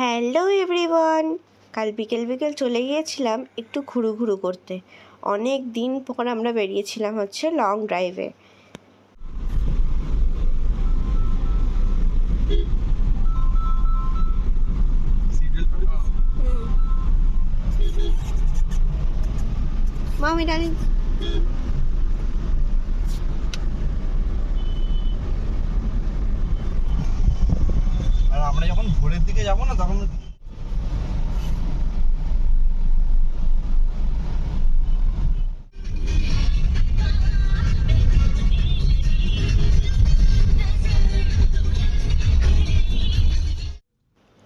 Hello everyone, কাল বিকেল বিকেল চলে গিয়েছিলাম একটু ঘুরু করতে। অনেক দিন পর আমরা বেরিয়েছিলাম লং ড্রাইভে। মামি ডার্লিং, আর আমরা যখন ভোরের দিকে যাব না তখন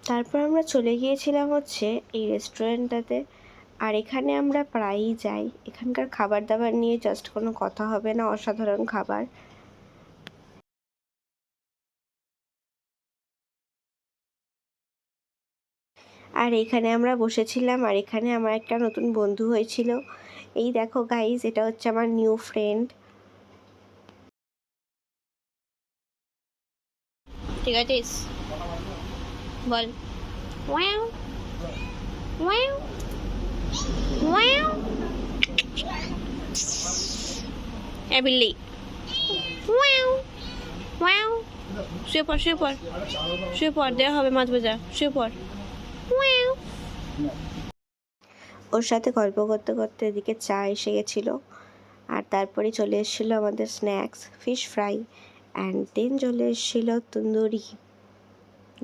তারপর আমরা চলে গিয়েছিলাম এই রেস্টুরেন্টটাতে। আর এখানে আমরা প্রায়ই যাই। এখানকার খাবার দাবার নিয়ে জাস্ট কোনো কথা হবে না, অসাধারণ খাবার। আর এখানে আমরা বসেছিলাম, আর এখানে আমার একটা নতুন বন্ধু হয়েছিল। এই দেখো গাইজ, এটা আমার নিউ ফ্রেন্ড। ঠিক আছে, বল। Wow wow wow. এ বিল্লি, ওয়াও ওয়াও। শুয়ে পড় শুয়ে পড় শুয়ে পড়, দেওয়া হবে মাছ ভাজা, শুয়ে পড়। ওয়াও। ওর সাথে গল্প করতে করতে এদিকে চা এসে গেছিলো। আর তারপরে চলে এসেছিলো আমাদের snacks, fish fry, and then চলে এসেছিলো তন্দুরি,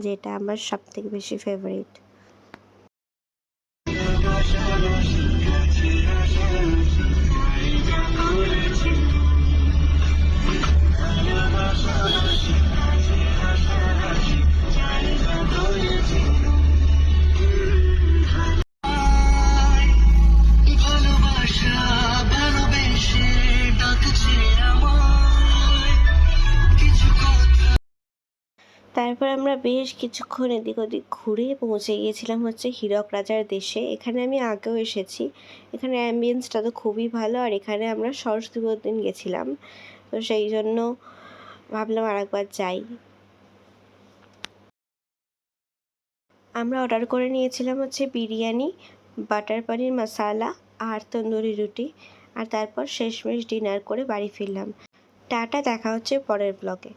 যেটা আমার সবথেকে বেশি ফেভারিট। তারপর আমরা বেশ কিছুক্ষণ এদিক ওদিক ঘুরে পৌঁছে গিয়েছিলাম হীরক রাজার দেশে। এখানে আমি আগেও এসেছি। এখানে অ্যাম্বিয়েন্সটা তো খুবই ভালো। আর এখানে আমরা সরস্বতী পুজোর দিন গেছিলাম, তো সেই জন্য ভাবলাম আরেকবার যাই। আমরা অর্ডার করে নিয়েছিলাম বিরিয়ানি, বাটার পনির মশালা আর তন্দুরি রুটি। আর তারপর শেষমেশ ডিনার করে বাড়ি ফিরলাম। টাটা, দেখা হচ্ছে পরের ব্লগে।